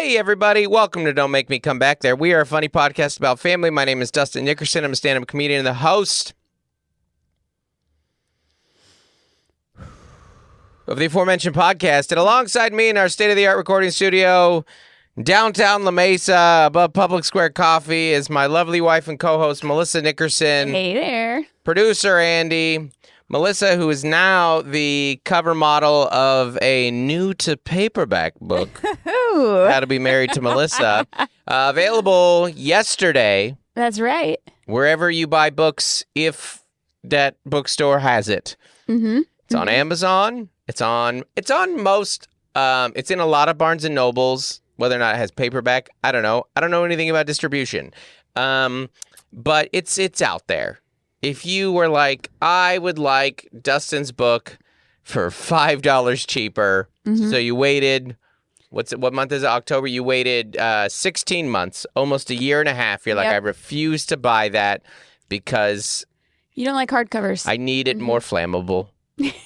Hey, everybody. Welcome to Don't Make Me Come Back There. We are a funny podcast about family. My name is Dustin Nickerson. I'm a stand-up comedian and the host of the aforementioned podcast. And alongside me in our state-of-the-art recording studio, downtown La Mesa, above Public Square Coffee, is my lovely wife and co-host, Melissa Nickerson. Hey there. Producer, Andy. Melissa, who is now the cover model of a new-to-paperback book, How to Be Married to Melissa, available yesterday. That's right. Wherever you buy books, if that bookstore has it. Mm-hmm. It's on Amazon. It's on most, it's in a lot of Barnes & Nobles. Whether or not it has paperback, I don't know. I don't know anything about distribution. But it's out there. If you were like, I would like Dustin's book for $5 cheaper, so you waited, what month is it? October? You waited 16 months, almost a year and a half. You're like, I refuse to buy that because you don't like hardcovers. I need it more flammable.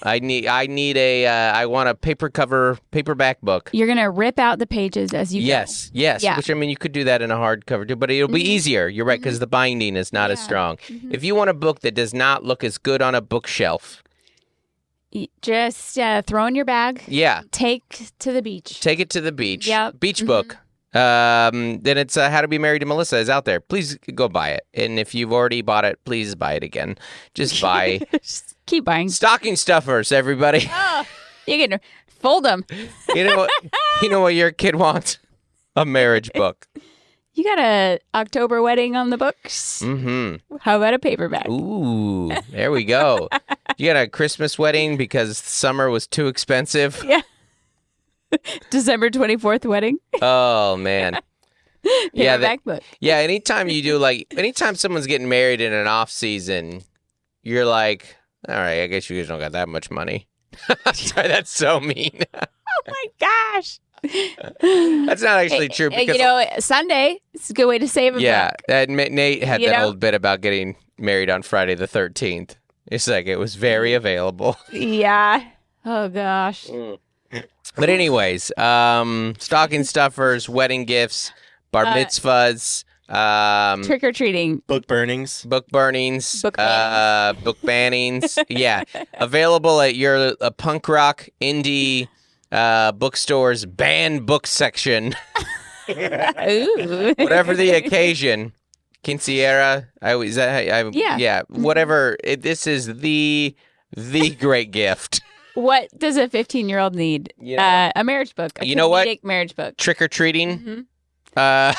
I want a paperback book. You're going to rip out the pages as you go. Yes. Yeah. Which, I mean, you could do that in a hardcover too, but it'll be easier. You're right, because the binding is not as strong. If you want a book that does not look as good on a bookshelf, just throw in your bag. Yeah. Take to the beach. Take it to the beach. Yep. Beach book. Then it's How to Be Married to Melissa is out there. Please go buy it. And if you've already bought it, please buy it again. Just buy. Just keep buying. Stocking stuffers, everybody. Oh, you can fold them. You know what your kid wants? A marriage book. You got a October wedding on the books? Mm-hmm. How about a paperback? Ooh, there we go. You got a Christmas wedding because summer was too expensive? Yeah. December 24th wedding. Oh, man. Paperback book. Yeah, anytime someone's getting married in an off season, you're like, all right, I guess you guys don't got that much money. Sorry, that's so mean. Oh my gosh. That's not actually true. Because, Sunday is a good way to save a buck. Nate had that old bit about getting married on Friday the 13th. It's like it was very available. Yeah. Oh gosh. But anyways, stocking stuffers, wedding gifts, bar mitzvahs, trick or treating, book burnings, book bannings. Yeah, available at your punk rock indie bookstore's banned book section. Ooh. Whatever the occasion, quinceañera. Whatever. This is the great gift. What does a 15-year-old need? A marriage book. A marriage book. Trick or treating. You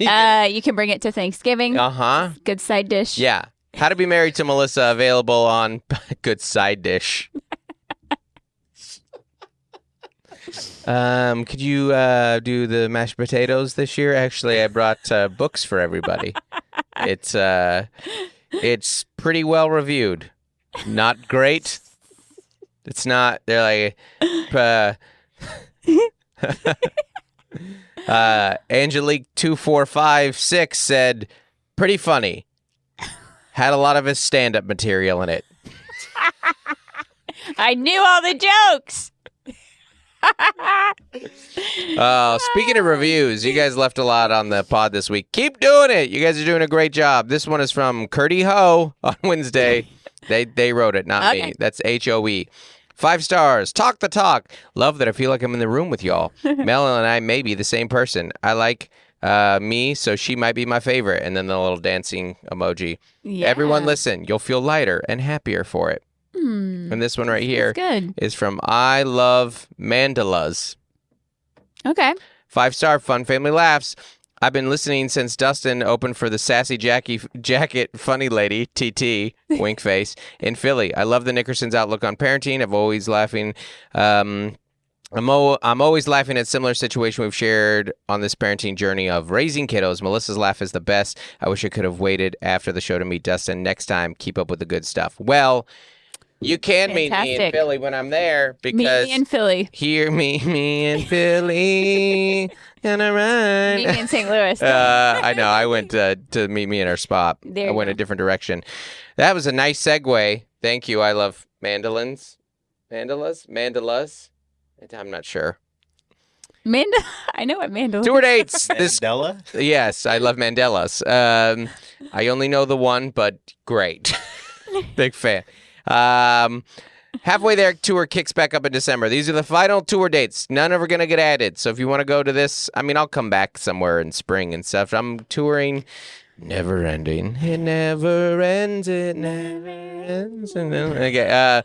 can bring it to Thanksgiving. Good side dish. Yeah. How to Be Married to Melissa, available on Good Side Dish. Could you do the mashed potatoes this year? Actually, I brought books for everybody. It's pretty well reviewed. Not great. It's not. They're like, Angelique 2456 said, pretty funny. Had a lot of his stand-up material in it. I knew all the jokes. Speaking of reviews, you guys left a lot on the pod this week. Keep doing it. You guys are doing a great job. This one is from Curdy Ho on Wednesday. They wrote it, not me. That's HOE. 5 stars. Talk the talk. Love that I feel like I'm in the room with y'all. Mel and I may be the same person. I like me, so she might be my favorite. And then the little dancing emoji. Yeah. Everyone listen. You'll feel lighter and happier for it. And this one right here is from I Love Mandalas. Okay. 5-star fun family laughs. I've been listening since Dustin opened for the Sassy Jacket Funny Lady, TT, wink face, in Philly. I love the Nickersons' outlook on parenting. I'm always laughing. I'm always laughing at similar situation we've shared on this parenting journey of raising kiddos. Melissa's laugh is the best. I wish I could have waited after the show to meet Dustin. Next time, keep up with the good stuff. Well, you can meet me in Philly when I'm there because meet me in Philly. Hear me in Philly. Gonna run. Meet me in St. Louis. I know. I went to meet me in our spot. I went a different direction. That was a nice segue. Thank you. I love mandolins. Mandalas? I'm not sure. I know what Mandela. Tour dates. Mandela? Yes, I love Mandelas. I only know the one, but great. Big fan. Halfway There tour kicks back up in December. These are the final tour dates. None are going to get added. So if you want to go to this, I mean, I'll come back somewhere in spring and stuff. I'm touring Never Ending. It never ends. It never ends. Okay.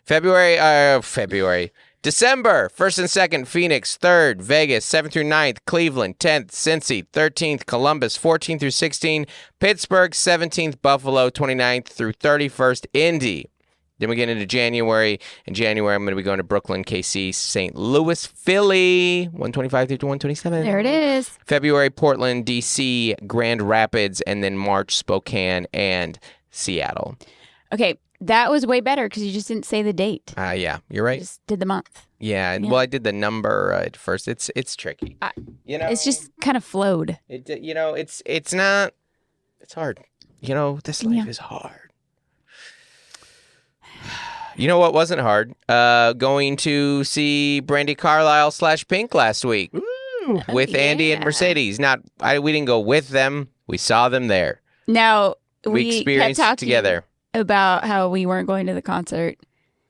February. December, 1st and 2nd, Phoenix, 3rd, Vegas, 7th through 9th, Cleveland, 10th, Cincy, 13th, Columbus, 14th through 16th, Pittsburgh, 17th, Buffalo, 29th through 31st, Indy. Then we get into January. In January, I'm going to be going to Brooklyn, KC, St. Louis, Philly, 125 through 127. There it is. February, Portland, DC, Grand Rapids, and then March, Spokane and Seattle. Okay, that was way better because you just didn't say the date. Yeah, you're right. You just did the month. Yeah, well, I did the number at first. It's tricky. It's just kind of flowed. It's not. It's hard. This life is hard. You know what wasn't hard? Going to see Brandi Carlile / Pink last week with Andy and Mercedes. We didn't go with them. We saw them there. Now we experienced it together about how we weren't going to the concert,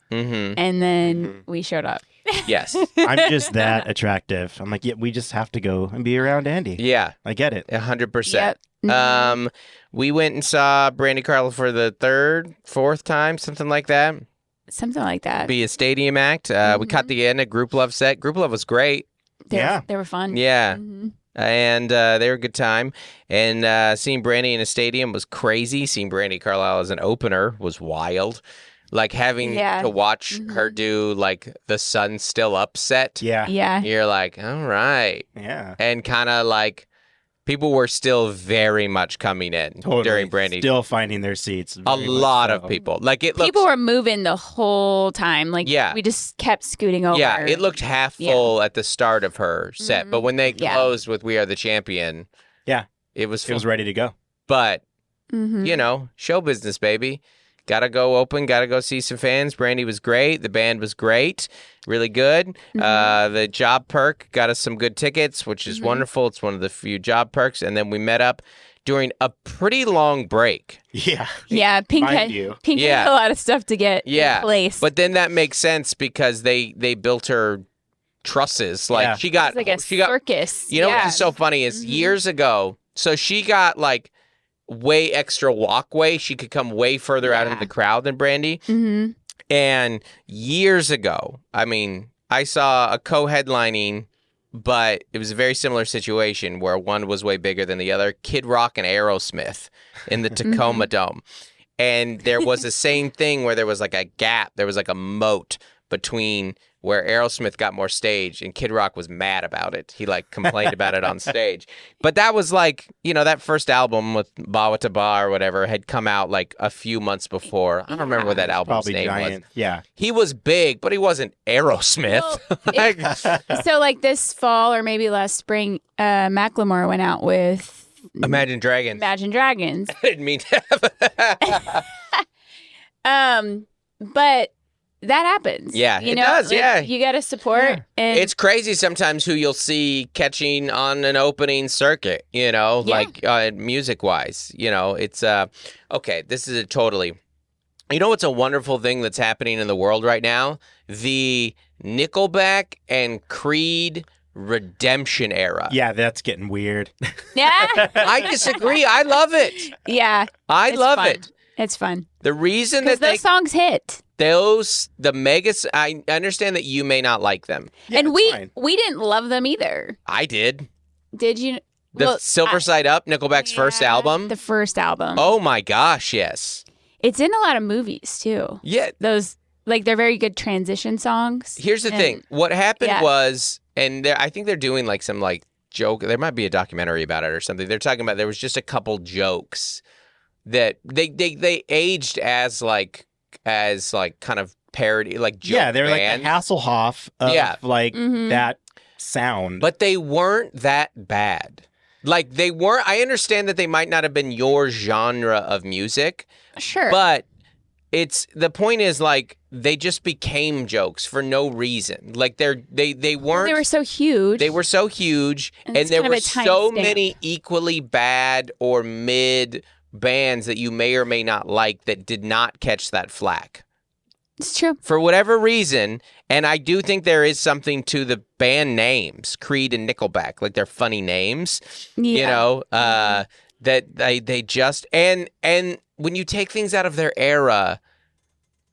and then we showed up. Yes, I'm just that attractive. I'm like, yeah, we just have to go and be around Andy. Yeah, I get it. 100%. Yep. We went and saw Brandi Carlile for the 3rd, 4th time, something like that. Something like that. Be a stadium act. We caught the end, a Group Love set. Group Love was great. They were fun. Yeah. And they were a good time. And seeing Brandi in a stadium was crazy. Seeing Brandi Carlile as an opener was wild. Like having to watch her do like the Sun Still Up set. Yeah. You're like, all right. Yeah. And kind of like people were still very much coming in during Brandi. Still finding their seats. A lot of people. Like people were moving the whole time. Like we just kept scooting over. Yeah, it looked half full at the start of her set, but when they closed with "We Are the Champion," it was full. It was ready to go. But show business, baby. Gotta go open. Gotta go see some fans. Brandi was great. The band was great. Really good. The job perk got us some good tickets, which is wonderful. It's one of the few job perks. And then we met up during a pretty long break. Yeah. Yeah. Pink had a lot of stuff to get in place. But then that makes sense because they built her trusses. Like she got like a circus. You know what's so funny is years ago. So she got like way extra walkway. She could come way further out into the crowd than Brandi. And years ago, I mean, I saw a co-headlining, but it was a very similar situation where one was way bigger than the other. Kid Rock and Aerosmith in the Tacoma Dome. And there was the same thing where there was like a gap. There was like a moat between where Aerosmith got more stage and Kid Rock was mad about it. He like complained about it on stage. But that was like, that first album with Bawa to Ba or whatever had come out like a few months before. I don't remember what that album's name was. Yeah. He was big, but he wasn't Aerosmith. Well, so like this fall or maybe last spring, Macklemore went out with Imagine Dragons. I didn't mean to have but that happens. Yeah, it does. Like, you got to support. Yeah. And it's crazy sometimes who you'll see catching on an opening circuit, like music-wise. It's, okay, this is what's a wonderful thing that's happening in the world right now? The Nickelback and Creed redemption era. Yeah, that's getting weird. Yeah. I disagree. I love it. Yeah. I love it. It's fun. The reason that those songs hit. I understand that you may not like them. Yeah, and we didn't love them either. I did. Did you? Silver Side Up, Nickelback's first album. The first album. Oh my gosh, yes. It's in a lot of movies too. Yeah. Those they're very good transition songs. Here's the thing. What happened was, and I think they're doing like some like joke. There might be a documentary about it or something. They're talking about there was just a couple jokes that they aged as kind of parody, like joke they're bands. Like the Hasselhoff of that sound. But they weren't that bad. Like they weren't. I understand that they might not have been your genre of music. Sure. But it's the point is like they just became jokes for no reason. Like they weren't. They were so huge. They were so huge, and it's there kind of were a time so stamp. many equally bad or mid bands that you may or may not like that did not catch that flack. It's true. For whatever reason, and I do think there is something to the band names, Creed and Nickelback, like they're funny names, you know, that they just, and when you take things out of their era,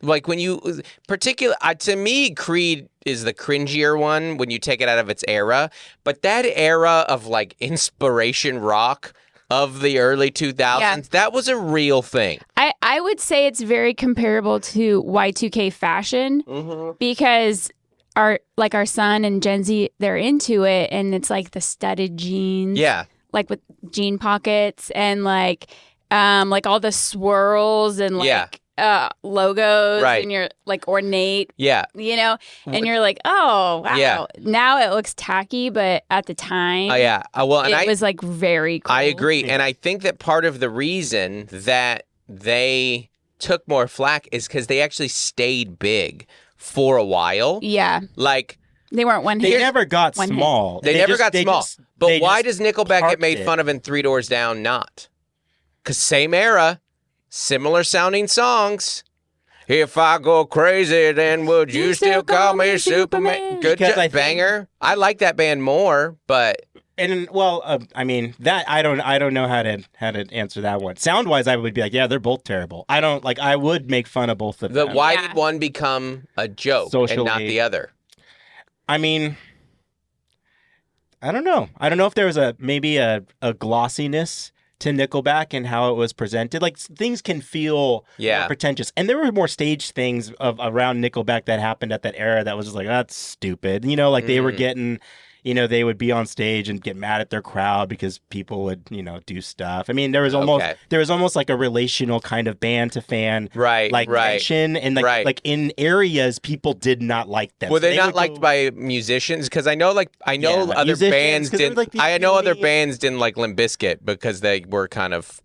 like when you, to me, Creed is the cringier one when you take it out of its era, but that era of like inspiration rock of the early 2000s, that was a real thing. I would say it's very comparable to Y2K fashion because our son and Gen Z, they're into it, and it's like the studded jeans, like with jean pockets and like all the swirls and like logos, and you're like ornate, you know, and you're like, oh wow, now it looks tacky, but at the time, it was like very cool. I agree, and I think that part of the reason that they took more flack is because they actually stayed big for a while. Like they weren't one hit. They never got small. They never got small. But why does Nickelback get made fun of and 3 Doors Down not? Because same era. Similar sounding songs. If I go crazy, then would you still call me Superman? Good banger. I like that band more, but I mean that I don't know how to answer that one. Sound wise, I would be like, yeah, they're both terrible. I would make fun of both of them. Why did one become a joke and not the other? I mean, I don't know. I don't know if there was maybe a glossiness to Nickelback and how it was presented. Like things can feel more pretentious, and there were more staged things around Nickelback that happened at that era that was just like, that's stupid, you know, like they were getting, you know, they would be on stage and get mad at their crowd because people would, you know, do stuff. I mean, there was almost like a relational kind of band to fan tension, and like in areas people did not like them. Were they not liked by musicians? Because I know other bands didn't. I know other bands didn't like Limp Bizkit because they were kind of.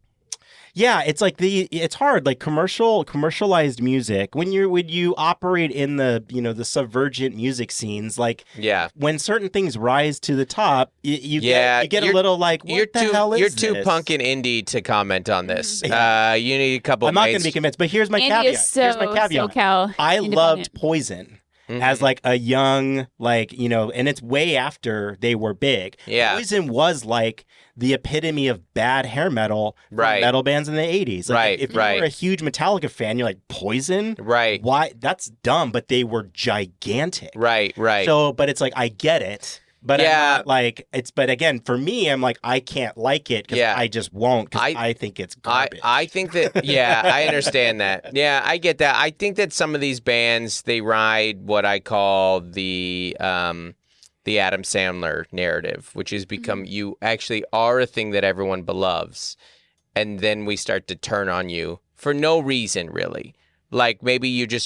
Yeah, it's like it's hard, like commercialized music when you operate in the, you know, the subvergent music scenes, like when certain things rise to the top, you get a little like, what the hell is this? You're too punk and indie to comment on this. You need a couple. I'm not going to be convinced, but here's my caveat. I loved Poison. As like a young, like, you know, and it's way after they were big. Poison was like the epitome of bad hair metal from metal bands in the 80s. Like, if you were a huge Metallica fan, you're like, Poison? Why? That's dumb, but they were gigantic. So, but it's like, I get it. But I'm not like, but again, for me, I'm like, I can't like it because I just won't because I think it's garbage. I think that, I understand that. Yeah, I get that. I think that some of these bands, they ride what I call the Adam Sandler narrative, which has become you actually are a thing that everyone beloves. And then we start to turn on you for no reason, really. Like maybe you just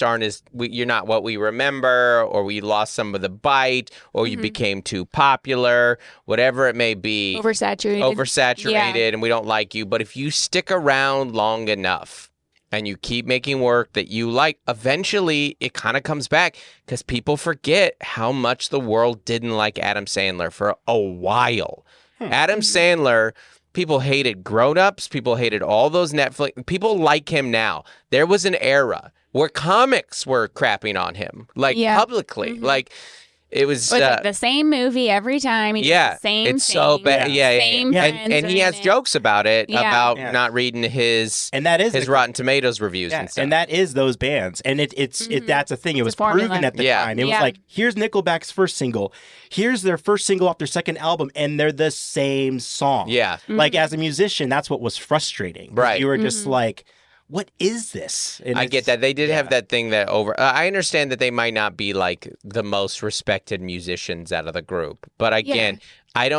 you're not what we remember, or we lost some of the bite, or you became too popular, whatever it may be. Oversaturated, and we don't like you. But if you stick around long enough and you keep making work that you like, eventually it kind of comes back because people forget how much the world didn't like Adam Sandler for a while. Adam Sandler... People hated Grown Ups. People hated all those Netflix. People like him now. There was an era where comics were crapping on him, like publicly. Like it was the same movie every time. The same it's thing. So bad. Same and he has jokes about it about not reading his Rotten Tomatoes reviews and stuff. And that is those bands. And that's a thing. It was proven at the time. It was like, here's Nickelback's first single. Here's their first single off their second album, and they're the same song. Like as a musician, that's what was frustrating. You were just like, what is this? And I get that. They did have that thing that I understand that they might not be like the most respected musicians out of the group. But again, I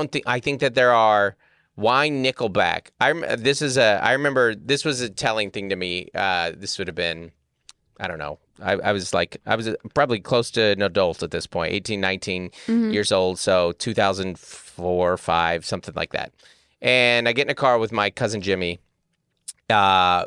think that there are. Why Nickelback? I remember this was a telling thing to me. This would have been, I don't know. I was probably close to an adult at this point, 18, 19 years old. So 2004, 5, something like that. And I get in a car with my cousin Jimmy.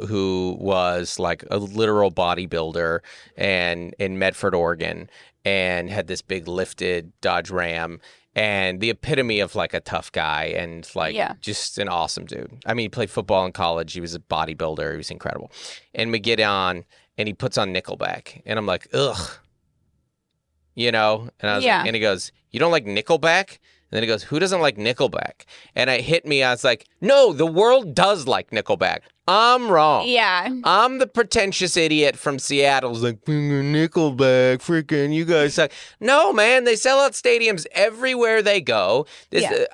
who was like a literal bodybuilder and in Medford, Oregon, and had this big lifted Dodge Ram. And the epitome of like a tough guy and like just an awesome dude. I mean, he played football in college. He was a bodybuilder. He was incredible. And we get on and he puts on Nickelback. And I'm like, ugh. And I was like, and he goes, you don't like Nickelback? And then he goes, who doesn't like Nickelback? And it hit me. I was like, no, the world does like Nickelback. I'm wrong. Yeah. I'm the pretentious idiot from Seattle who's like, Nickelback, freaking, you guys suck. No, man, they sell out stadiums everywhere they go.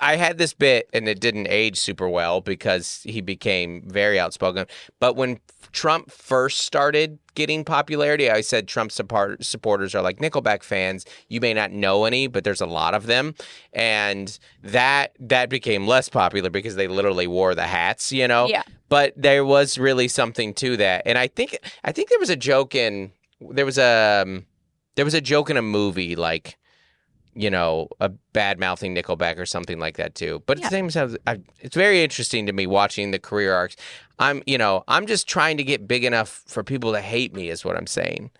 I had this bit, and it didn't age super well because he became very outspoken. But when Trump first started getting popularity, I said Trump supporters are like Nickelback fans. You may not know any, but there's a lot of them. And that became less popular because they literally wore the hats, Yeah. But there was really something to that. And I think there was a joke in a movie like, a bad mouthing Nickelback or something like that too. But at the same time, it's very interesting to me watching the career arcs. I'm just trying to get big enough for people to hate me is what I'm saying.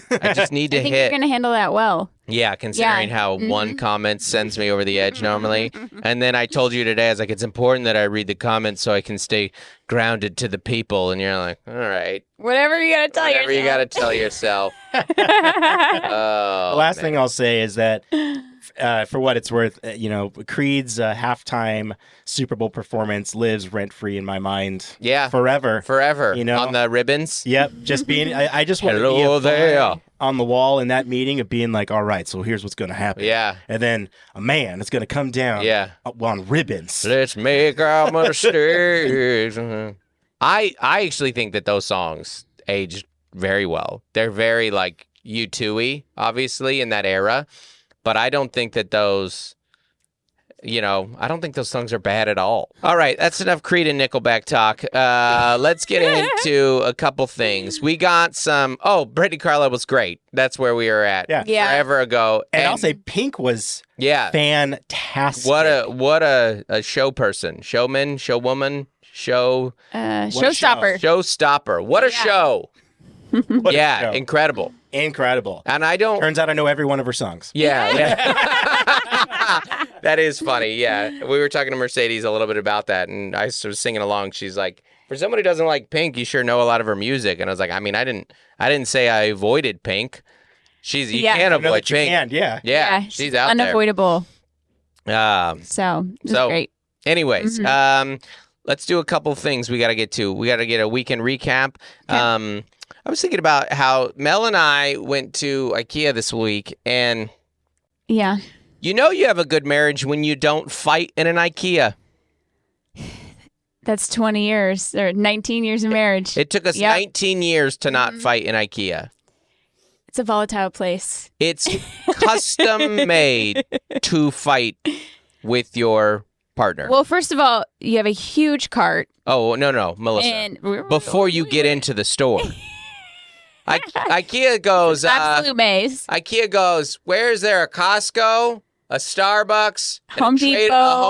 I just need to I think hit. you're going to handle that well. Yeah, considering how one comment sends me over the edge normally. And then I told you today, I was like, it's important that I read the comments so I can stay grounded to the people. And you're like, all right. Whatever you got to tell yourself. Whatever you got to tell yourself. The last thing I'll say is that for what it's worth, Creed's halftime Super Bowl performance lives rent-free in my mind. Yeah. Forever. On the ribbons. Yep. Just being, I just want to be a fly on the wall in that meeting of being like, all right, so here's what's going to happen. Yeah. And then a man is going to come down on ribbons. Let's make our mistakes. I actually think that those songs aged very well. They're very like U2-y, obviously, in that era. But I don't think that those, I don't think those songs are bad at all. All right, that's enough Creed and Nickelback talk. Let's get into a couple things. We got some, Brandi Carlile was great. That's where we were at forever ago. And I'll say Pink was fantastic. What a show person, showman, showwoman, showstopper. Showstopper. What a show. What a show. Incredible. And turns out I know every one of her songs. Yeah. That is funny. Yeah. We were talking to Mercedes a little bit about that, and I was singing along. She's like, for somebody who doesn't like Pink, you sure know a lot of her music. And I was like, I mean, I didn't say I avoided Pink. You can't avoid Pink. Yeah. She's out unavoidable. there. So great. Anyways, let's do a couple things we got to get to. We got to get a weekend recap. Okay. I was thinking about how Mel and I went to IKEA this week, and you have a good marriage when you don't fight in an IKEA. That's 20 years or 19 years of marriage. It took us 19 years to not fight in IKEA. It's a volatile place. It's custom made to fight with your partner. Well, first of all, you have a huge cart. Oh, no, Melissa. And before you get into the store. IKEA goes... absolute maze. IKEA goes, where is there a Costco, a Starbucks, a Home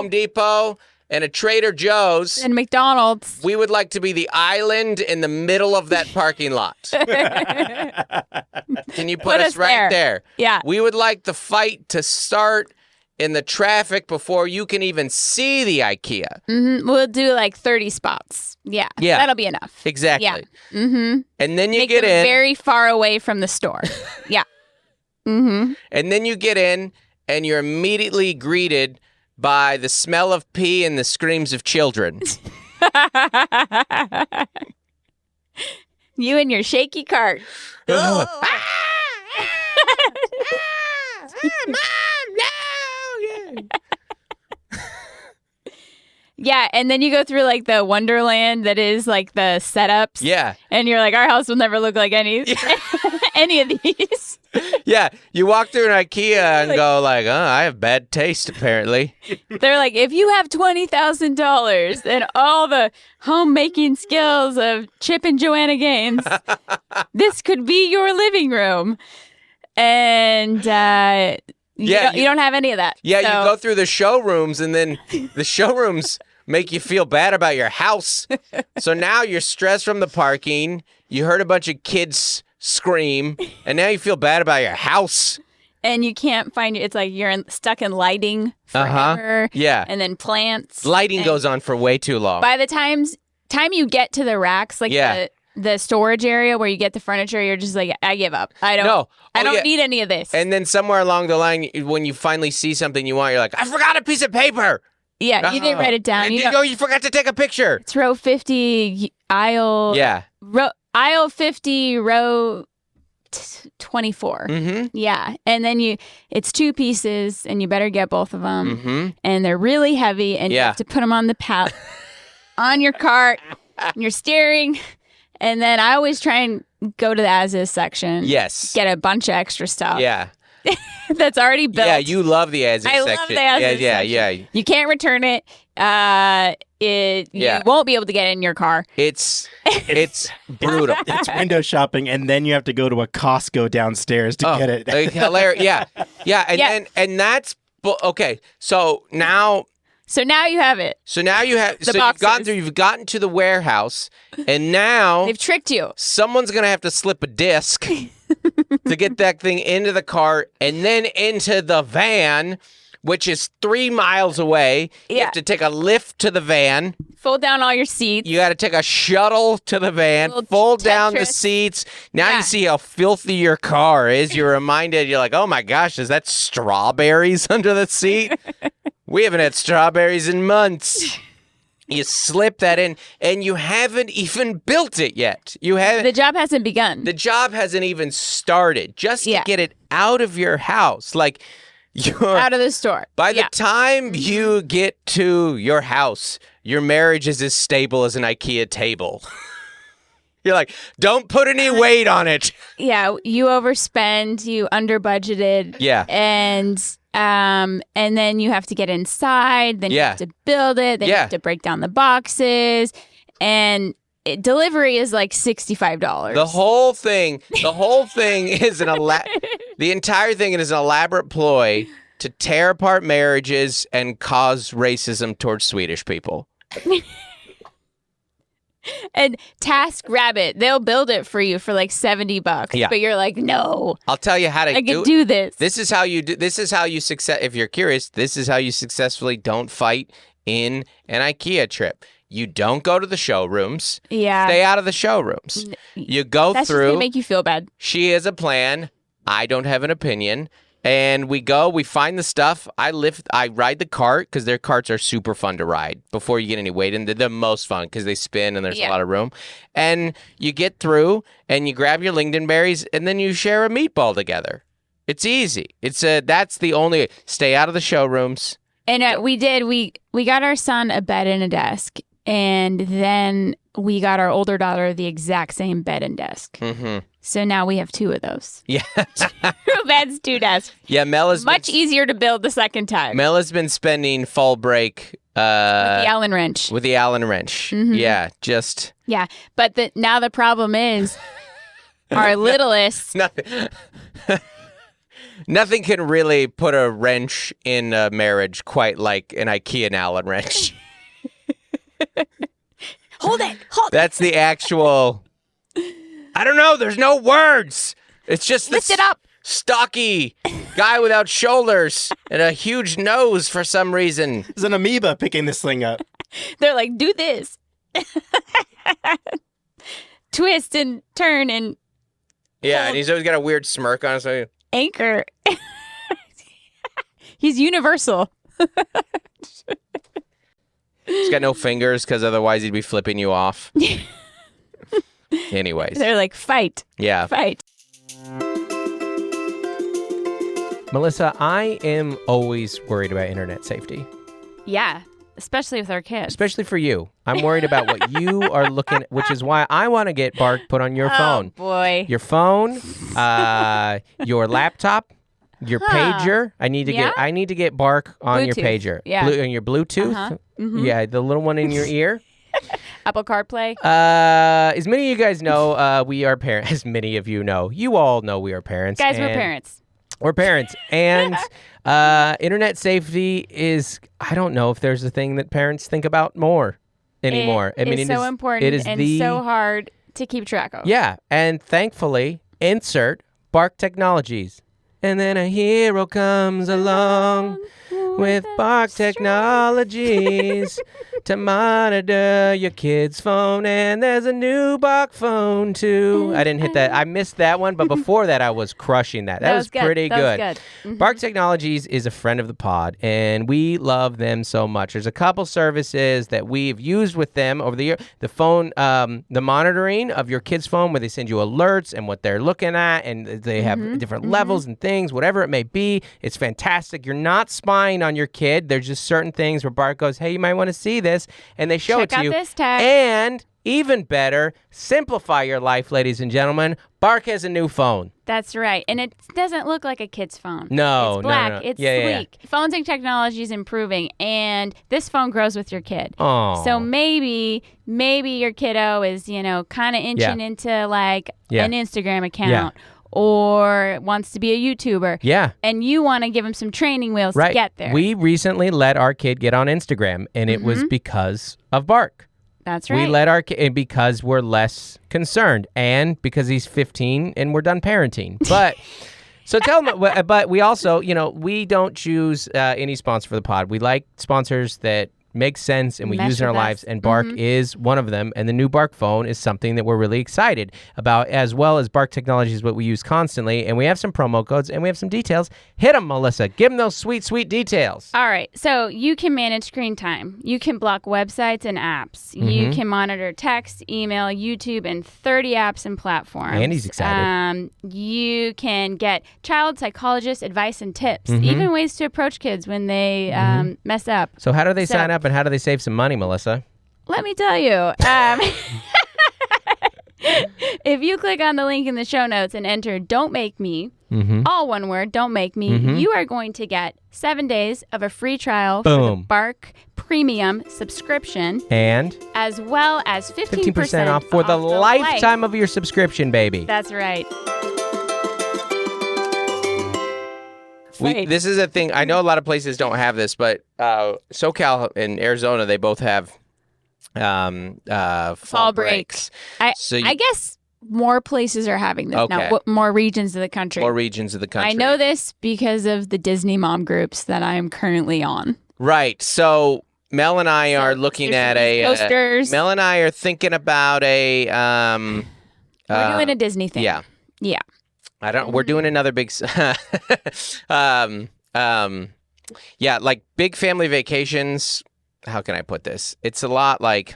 Depot, and a Trader Joe's, and McDonald's? We would like to be the island in the middle of that parking lot. Can you put us right there? Yeah. We would like the fight to start in the traffic before you can even see the IKEA. Mm-hmm. We'll do like 30 spots. Yeah. That'll be enough. Exactly. Yeah. Mm-hmm. And then you Make get them in. very far away from the store. Yeah. Mm-hmm. And then you get in and you're immediately greeted by the smell of pee and the screams of children. You and your shaky cart. Mom, no! Yeah, and then you go through like the Wonderland that is like the setups. Yeah. And you're like, our house will never look like any of these. Yeah, you walk through an IKEA and go like, I have bad taste apparently. They're like, if you have $20,000 and all the homemaking skills of Chip and Joanna Gaines, this could be your living room. And you don't have any of that. Yeah, so. You go through the showrooms, and then the showrooms make you feel bad about your house. So now you're stressed from the parking. You heard a bunch of kids scream, and now you feel bad about your house. And you can't find it. It's like you're stuck in lighting forever. Yeah. And then plants. Lighting goes on for way too long. By the time you get to the racks, like the storage area where you get the furniture, you're just like, I give up. I don't need any of this. And then somewhere along the line, when you finally see something you want, you're like, I forgot a piece of paper. Yeah, you didn't write it down. You forgot to take a picture. It's row 50, aisle. Yeah. Aisle 50, row 24. Mm-hmm. Yeah. And then it's 2 pieces, and you better get both of them. Mm-hmm. And they're really heavy, and you have to put them on the on your cart, and you're steering. And then I always try and go to the as-is section. Yes. Get a bunch of extra stuff. Yeah. That's already built. Yeah, you love the as-is section. I love the as-is section. Yeah. You can't return it. You won't be able to get it in your car. It's brutal. It's window shopping, and then you have to go to a Costco downstairs to get it. Hilarious. Yeah. And that's okay. So now you have it. So now you have. So you've gotten to the warehouse, and now they've tricked you. Someone's gonna have to slip a disc to get that thing into the cart and then into the van, which is 3 miles away. You have to take a lift to the van. Fold down all your seats. You got to take a shuttle to the van, fold down the seats. Now you see how filthy your car is. You're reminded, you're like, oh my gosh, is that strawberries under the seat? We haven't had strawberries in months. You slip that in, and you haven't even built it yet. The job hasn't begun. The job hasn't even started. Just to get it out of your house. Like, out of the store. By the time you get to your house, your marriage is as stable as an IKEA table. You're like, don't put any weight on it. Yeah, you overspend, you under budgeted. Yeah. And then you have to get inside, then you have to build it, then you have to break down the boxes, and delivery is like $65. The whole thing is the entire thing is an elaborate ploy to tear apart marriages and cause racism towards Swedish people. And TaskRabbit, they'll build it for you for like $70, but you're like, no. I'll tell you how to I can do this. This is how you success. If you're curious, this is how you successfully don't fight in an IKEA trip. You don't go to the showrooms. Yeah. Stay out of the showrooms. You go That's through. That's going to make you feel bad. She has a plan. I don't have an opinion. And we find the stuff. I ride the cart because their carts are super fun to ride before you get any weight in. They're the most fun because they spin and there's a lot of room. And you get through and you grab your lingonberries and then you share a meatball together. It's easy. That's the only, stay out of the showrooms. And we got our son a bed and a desk. And then we got our older daughter the exact same bed and desk. Mm-hmm. So now we have 2 of those. Yeah. 2 beds, 2 desks. Yeah, Mel is much easier to build the second time. Mel has been spending fall break with the Allen wrench. Mm-hmm. Yeah, just. Yeah, but now the problem is our littlest. Nothing can really put a wrench in a marriage quite like an IKEA Allen wrench. Hold it. That's the actual. I don't know. There's no words. It's just lift it up. Stocky guy without shoulders and a huge nose for some reason. There's an amoeba picking this thing up. They're like, do this. Twist and turn and. Yeah, and he's always got a weird smirk on his face. Anchor. He's universal. He's got no fingers because otherwise he'd be flipping you off. Anyways. They're like, fight. Yeah. Fight. Melissa, I am always worried about internet safety. Yeah, especially with our kids. Especially for you. I'm worried about what you are looking at, which is why I want to get Bark put on your phone. Oh, boy. Your phone, your laptop, your pager. I need to get Bark on Bluetooth. your pager. Yeah. On your Bluetooth. Uh-huh. Mm-hmm. Yeah, the little one in your ear. Apple CarPlay. As many of you guys know, we are parents. As many of you know. You all know we are parents. Guys, we're parents. We're parents. And internet safety is, I don't know if there's a thing that parents think about more anymore. It is so important and so hard to keep track of. Yeah. And thankfully, insert Bark Technologies. And then a hero comes along with Bark Technologies to monitor your kid's phone. And there's a new Bark phone, too. I didn't hit that. I missed that one, but before that, I was crushing that. That was pretty good. That was good. Mm-hmm. Bark Technologies is a friend of the pod, and we love them so much. There's a couple services that we've used with them over the year. The phone, the monitoring of your kid's phone, where they send you alerts and what they're looking at, and they have different levels and things, whatever it may be. It's fantastic. You're not spying on your kid. There's just certain things where Bark goes, hey, you might want to see this, and they show it to you. Check out this tag. And even better, simplify your life, ladies and gentlemen. Bark has a new phone. That's right. And it doesn't look like a kid's phone. No, it's black. No. It's sleek. Yeah. Phones and technology is improving, and this phone grows with your kid. Oh. So maybe your kiddo is, kind of inching into like an Instagram account. Yeah. Or wants to be a YouTuber. Yeah. And you want to give him some training wheels to get there. We recently let our kid get on Instagram, and it was because of Bark. That's right. We let our kid, because we're less concerned, and because he's 15 and we're done parenting. But so tell him, but we also, we don't choose any sponsor for the pod. We like sponsors that make sense and we use in our lives, and Bark is one of them. And the new Bark phone is something that we're really excited about, as well as Bark Technology is what we use constantly. And we have some promo codes and we have some details. Hit them, Melissa. Give them those sweet, sweet details. All right. So you can manage screen time. You can block websites and apps. You can monitor text, email, YouTube, and 30 apps and platforms. Andy's excited. You can get child psychologist advice and tips, even ways to approach kids when they mess up. So how do they sign up? And how do they save some money, Melissa? Let me tell you. If you click on the link in the show notes and enter Don't Make Me, all one word, Don't Make Me, you are going to get 7 days of a free trial for the Bark Premium subscription. And? As well as 15% off for the lifetime of your subscription, baby. That's right. This is a thing. I know a lot of places don't have this, but SoCal and Arizona, they both have fall breaks. I guess more places are having this now. More regions of the country. More regions of the country. I know this because of the Disney mom groups that I am currently on. Right. So Mel and I are looking at Mel and I are thinking about a. We're doing a Disney thing. Yeah. Yeah. We're doing another big, like big family vacations. How can I put this? It's a lot like,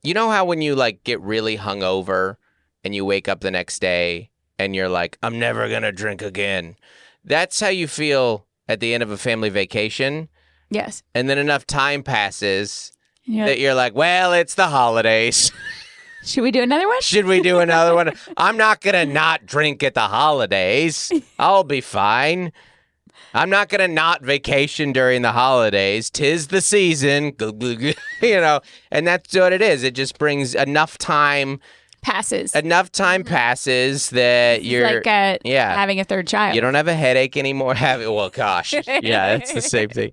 you know how when you like get really hungover and you wake up the next day and you're like, I'm never going to drink again. That's how you feel at the end of a family vacation. Yes. And then enough time passes that you're like, well, it's the holidays. Should we do another one? Should we do another one? I'm not going to not drink at the holidays. I'll be fine. I'm not going to not vacation during the holidays. 'Tis the season. And that's what it is. It just brings enough time. Enough time passes that you're like having a third child. You don't have a headache anymore. Well, gosh. Yeah, it's the same thing.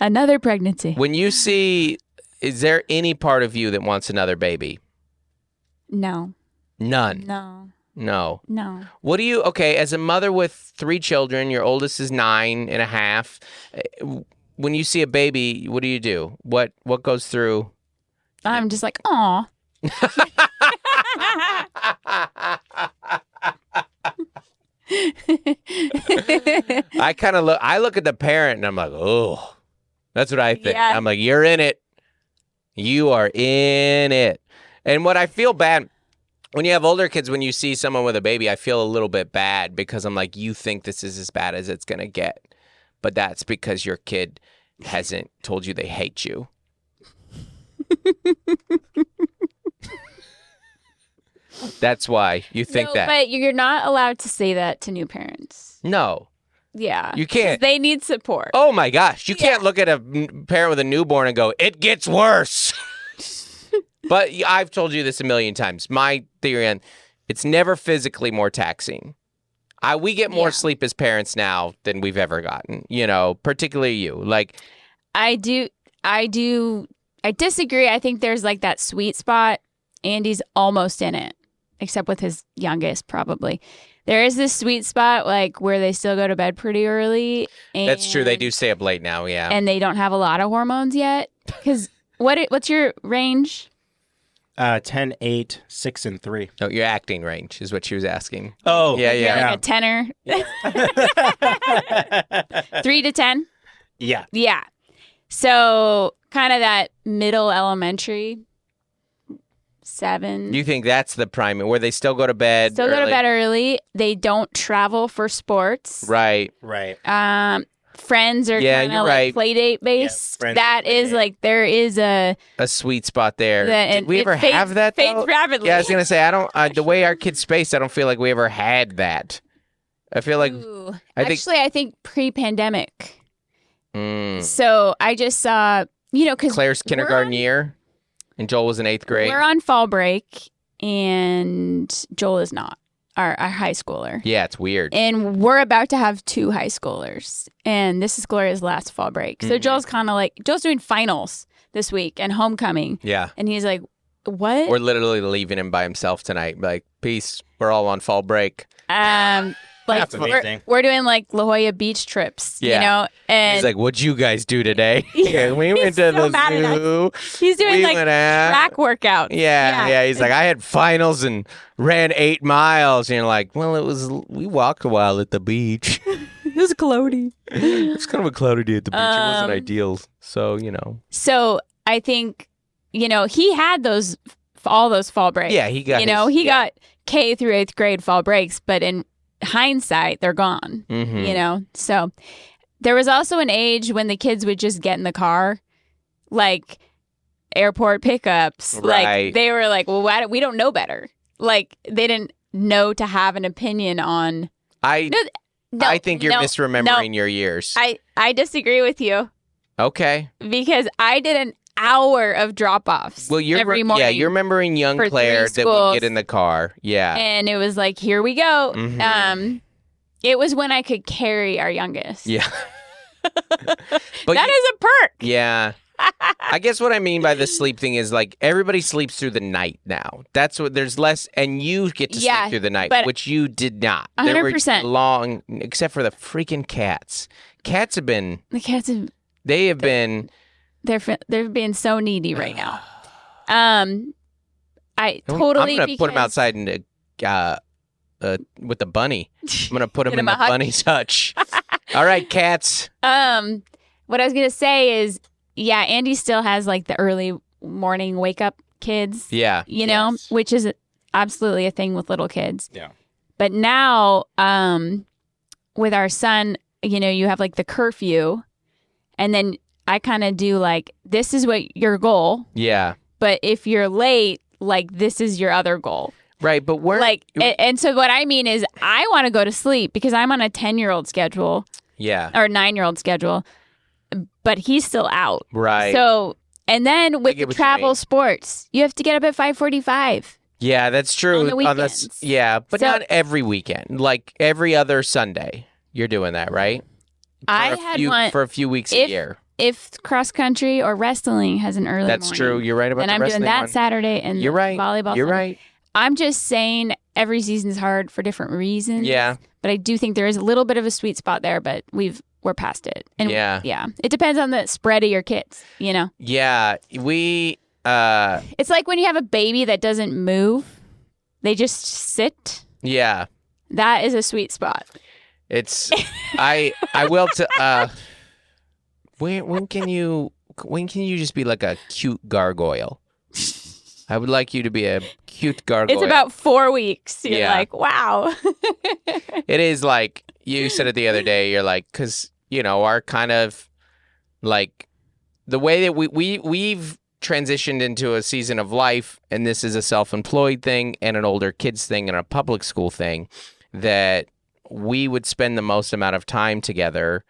Another pregnancy. When you see, is there any part of you that wants another baby? No. None? No. What do you, as a mother with 3 children, your oldest is 9.5. When you see a baby, what do? What goes through? I'm just like, aw. I look at the parent and I'm like, oh, that's what I think. Yeah. I'm like, you're in it. You are in it. And what I feel bad, when you have older kids, when you see someone with a baby, I feel a little bit bad because I'm like, you think this is as bad as it's going to get. But that's because your kid hasn't told you they hate you. That's why you think that. But you're not allowed to say that to new parents. No. Yeah. You can't. They need support. Oh, my gosh. You can't look at a parent with a newborn and go, it gets worse. But I've told you this a million times. My theory on it's never physically more taxing. We get more sleep as parents now than we've ever gotten, particularly you. Like, I disagree. I think there's like that sweet spot. Andy's almost in it, except with his youngest, probably. There is this sweet spot, like, where they still go to bed pretty early. That's true. They do stay up late now, yeah. And they don't have a lot of hormones yet. Because what's your range? 10, 8, 6, and 3. No, your acting range is what she was asking. Oh. Yeah. Like a tenor? 3 to 10? Yeah. Yeah. So kind of that middle elementary, 7. You think that's the prime, where they still go to bed Still early? go to bed early. They don't travel for sports. Right. Friends are kind of like play date based. That is like, there is a sweet spot there. Did we ever have that, though? Fades rapidly. Yeah, I was going to say, the way our kids spaced, I don't feel like we ever had that. I feel like... I think pre-pandemic. So I just saw, because Claire's kindergarten year, and Joel was in 8th grade. We're on fall break, and Joel is not, our high schooler. Yeah, it's weird. And we're about to have 2 high schoolers, and this is Gloria's last fall break. So Joel's kind of like, Joel's doing finals this week and homecoming. Yeah. And he's like, what? We're literally leaving him by himself tonight. Like, peace. We're all on fall break. Like, that's amazing. We're doing like La Jolla beach trips, and he's like, "What'd you guys do today?" We went to the zoo. He's doing like track workouts. Yeah. He's like, "I had finals and ran 8 miles," and you're like, "Well, we walked a while at the beach. It was cloudy. It's kind of a cloudy day at the beach. It wasn't ideal, so So I think he had all those fall breaks. Yeah, he got he got K through 8th grade fall breaks, but in hindsight, they're gone. So there was also an age when the kids would just get in the car, like airport pickups. Right. Like they were like, well, we don't know better. Like they didn't know to have an opinion on. I think you're misremembering your years. I disagree with you. Okay. Because I did an hour of drop-offs every morning. Yeah, you're remembering young Claire that would get in the car. Yeah. And it was like, here we go. It was when I could carry our youngest. Yeah. That is a perk. Yeah. I guess what I mean by the sleep thing is like everybody sleeps through the night now. That's what there's less, and you get to sleep through the night, which you did not. 100%. There were long, except for the freaking cats. Cats have been. The cats have. They have been. They're being so needy right now. I'm gonna put them outside in with the bunny. I'm gonna put them in the bunny's hutch. All right, cats. What I was gonna say is, Andy still has like the early morning wake up kids. Yeah, which is absolutely a thing with little kids. Yeah, but now, with our son, you have like the curfew, and then I kind of do like, this is what your goal. Yeah. But if you're late, like this is your other goal. Right, but we're like, and so what I mean is, I want to go to sleep because I'm on a 10-year-old schedule. Yeah. Or 9-year-old schedule, but he's still out. Right. So, and then with the travel sports, you have to get up at 5:45. Yeah, that's true. On the weekends. But not every weekend. Like every other Sunday, you're doing that, right? For a few weeks a year. If cross country or wrestling has an early That's morning, true. You're right about the wrestling. And I'm doing that Saturday and you're right. Volleyball. You're Sunday. right. I'm just saying every season is hard for different reasons. Yeah. But I do think there is a little bit of a sweet spot there, but we're past it. And yeah. It depends on the spread of your kids, Yeah. It's like when you have a baby that doesn't move, they just sit. Yeah. That is a sweet spot. It's I will when can you just be like a cute gargoyle? I would like you to be a cute gargoyle. It's about 4 weeks. You're like, wow. It is like you said it the other day. You're like, because our kind of like the way that we've transitioned into a season of life, and this is a self-employed thing and an older kids thing and a public school thing, that we would spend the most amount of time together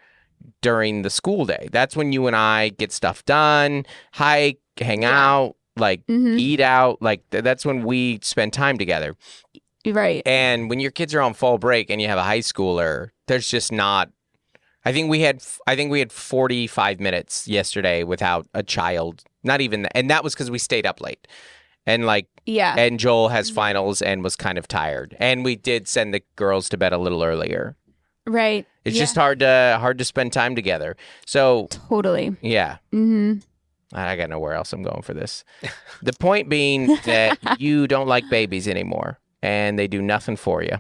during the school day. That's when you and I get stuff done, hike, hang out, like eat out. Like that's when we spend time together. Right. And when your kids are on fall break and you have a high schooler, there's just not. I think we had 45 minutes yesterday without a child. Not even that. And that was because we stayed up late. And and Joel has finals and was kind of tired. And we did send the girls to bed a little earlier. Right. It's just hard to spend time together. So totally. Yeah. Mm-hmm. I got nowhere else I'm going for this. The point being that you don't like babies anymore, and they do nothing for you.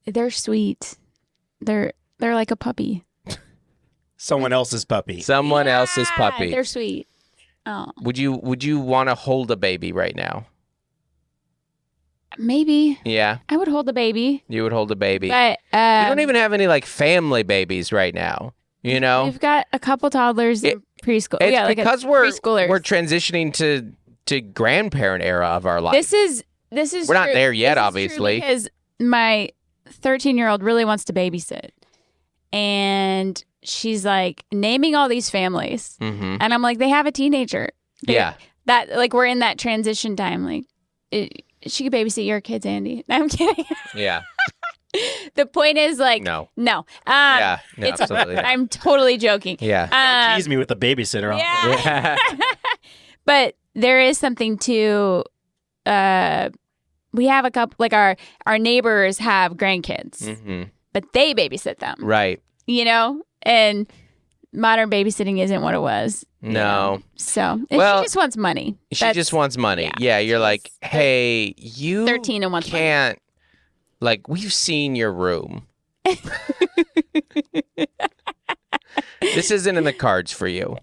They're sweet. They're like a puppy. Someone else's puppy. Someone else's puppy. They're sweet. Oh. Would you want to hold a baby right now? Maybe. Yeah. I would hold a baby. You would hold a baby. But we don't even have any family babies right now. You know? We've got a couple toddlers in preschool. It's because we're transitioning to grandparent era of our life. This is we're not there yet, obviously. Because my 13-year-old really wants to babysit. And she's naming all these families. Mm-hmm. And I'm like, they have a teenager. We're in that transition time. She could babysit your kids, Andy. No, I'm kidding. Yeah. The point is no. Absolutely not. I'm totally joking. Yeah. Tease me with the babysitter on. Yeah. But there is something to, we have a couple, our neighbors have grandkids, mm-hmm. but they babysit them. Right. And modern babysitting isn't what it was. No. So she just wants money. She just wants money. Yeah. You're like, hey, you 13 and wants can't, we've seen your room. This isn't in the cards for you.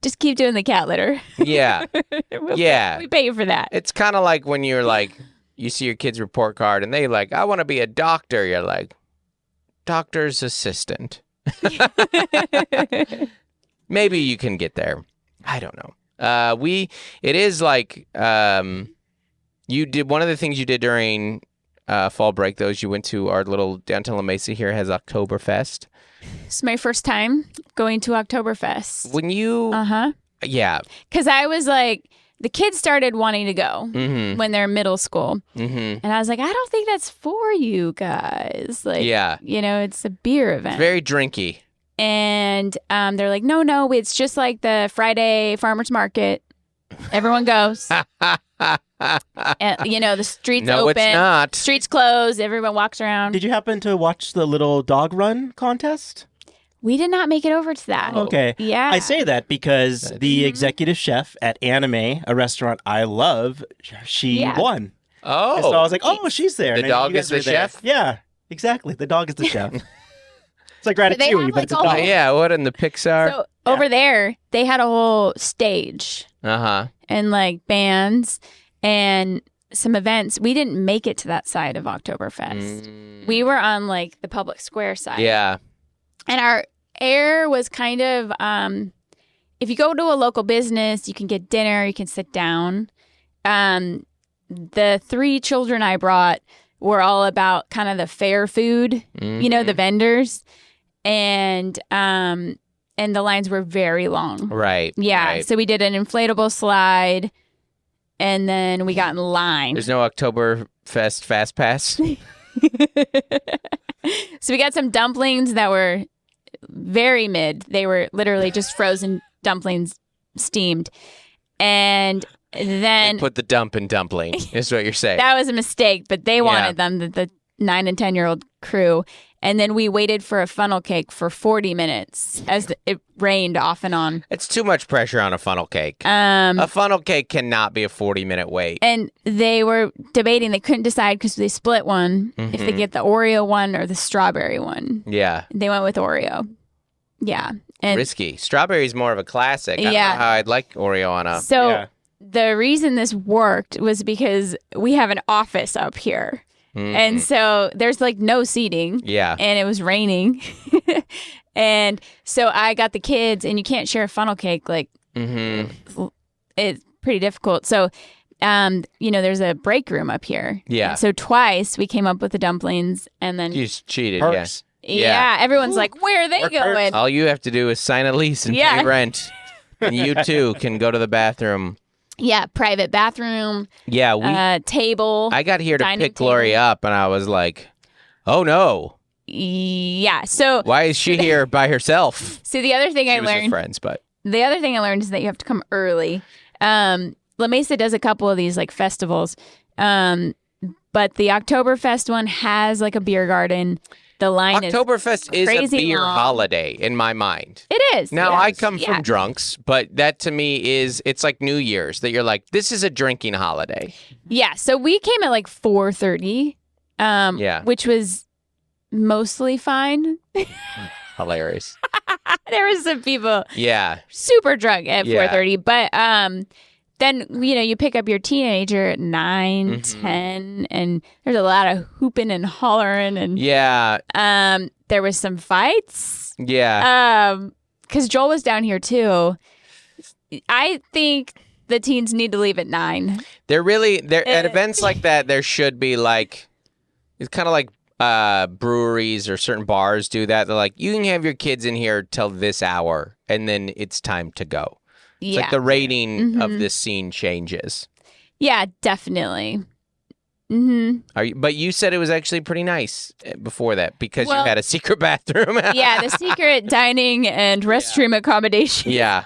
Just keep doing the cat litter. Yeah. We pay you for that. It's kind of like when you're you see your kid's report card and they I want to be a doctor. You're like, doctor's assistant. Maybe you can get there. I don't know. It is you did one of the things you did during fall break, though, is you went to our little downtown La Mesa here has Oktoberfest. It's my first time going to Oktoberfest. When you... Yeah. Because I was the kids started wanting to go when they're middle school. Mm-hmm. And I was like, I don't think that's for you guys. It's a beer event. Very drinky. And they're like, no, it's just like the Friday farmer's market. Everyone goes. And, the streets open. No, it's not. Streets closed. Everyone walks around. Did you happen to watch the little dog run contest? We did not make it over to that. Okay. Yeah. I say that because the executive chef at Anime, a restaurant I love, she won. Oh. And so I was like, oh, she's there. The dog is the chef? Yeah, exactly. The dog is the chef. It's like Ratatouille, but it's a dog. Yeah, what in the Pixar? So over there, they had a whole stage. Uh-huh. And bands and some events. We didn't make it to that side of Oktoberfest. We were on the public square side. Yeah. And our air was kind of, if you go to a local business, you can get dinner, you can sit down. The 3 children I brought were all about kind of the fair food, the vendors. And the lines were very long. Right. Yeah. Right. So we did an inflatable slide, and then we got in line. There's no Oktoberfest Fast Pass? So we got some dumplings that were very mid. They were literally just frozen dumplings, steamed. And then... They put the dump in dumpling, is what you're saying. That was a mistake, but they wanted them, the 9 and 10-year-old crew. And then we waited for a funnel cake for 40 minutes as it rained off and on. It's too much pressure on a funnel cake. A funnel cake cannot be a 40-minute wait. And they were debating. They couldn't decide because they split one, if they get the Oreo one or the strawberry one. Yeah. They went with Oreo. Yeah. And risky. Strawberry's more of a classic. I don't know how I'd like Oreo on a... So the reason this worked was because we have an office up here. Mm-hmm. And so there's no seating. Yeah. And it was raining. And so I got the kids, and you can't share a funnel cake. It's pretty difficult. So, there's a break room up here. Yeah. And so twice we came up with the dumplings, and then... You just cheated, Perks. Yeah. Everyone's like, where are they going? All you have to do is sign a lease and pay rent. And you too can go to the bathroom Yeah, private bathroom. Yeah, table. I got here to pick table. Gloria up, and I was like, "Oh no!" Yeah. So why is she here by herself? So the other thing she I was learned. With friends, but the other thing I learned is that you have to come early. La Mesa does a couple of these like festivals, but the Oktoberfest one has like a beer garden. The line Oktoberfest is a beer long. holiday in my mind. It is. Now, yes. I come from drunks, but that to me it's like New Year's, that you're like, this is a drinking holiday. Yeah, so we came at like 4:30, which was mostly fine. Hilarious. There were some people super drunk at 4:30, but then, you pick up your teenager at 9, 10, and there's a lot of hooping and hollering. And there was some fights. Yeah. Because Joel was down here, too. I think the teens need to leave at 9. At events like that, there should be like, it's kind of like breweries or certain bars do that. They're like, you can have your kids in here till this hour, and then it's time to go. It's like the rating of this scene changes. Yeah, definitely. But you said it was actually pretty nice before that because you had a secret bathroom. Yeah, the secret dining and restroom accommodation. Yeah.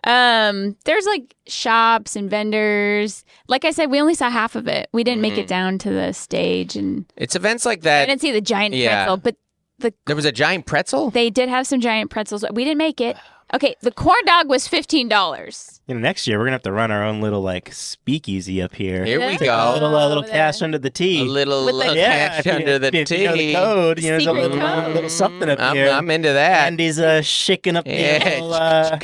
There's like shops and vendors. Like I said, we only saw half of it. We didn't make it down to the stage, and it's events like that. I didn't see the giant pretzel, but there was a giant pretzel. They did have some giant pretzels. We didn't make it. Okay, the corn dog was $15. Next year we're gonna have to run our own little like speakeasy up here. Here we go. A little cash under the tea. A little cash under the tea. If you know the code, there's a little something up here. I'm into that. Andy's shaking up the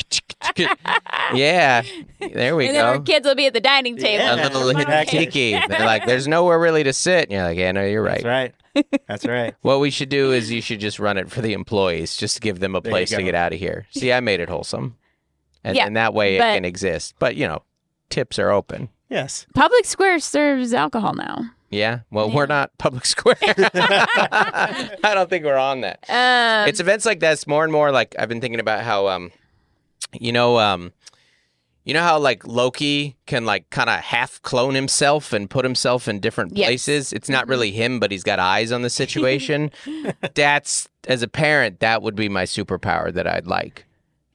yeah. There we and go. then our kids will be at the dining table. A little tiki. They're like, there's nowhere really to sit. And you're like, yeah, no, you're right. That's right. That's right. What we should do is you should just run it for the employees, just to give them a place to get out of here. See, I made it wholesome. And that way it can exist. But, tips are open. Yes. Public Square serves alcohol now. Yeah? Well, we're not Public Square. I don't think we're on that. It's events like that. It's more and more like I've been thinking about how, you know how like Loki can like kind of half clone himself and put himself in different places? It's not really him, but he's got eyes on the situation. That's, as a parent, that would be my superpower that I'd like.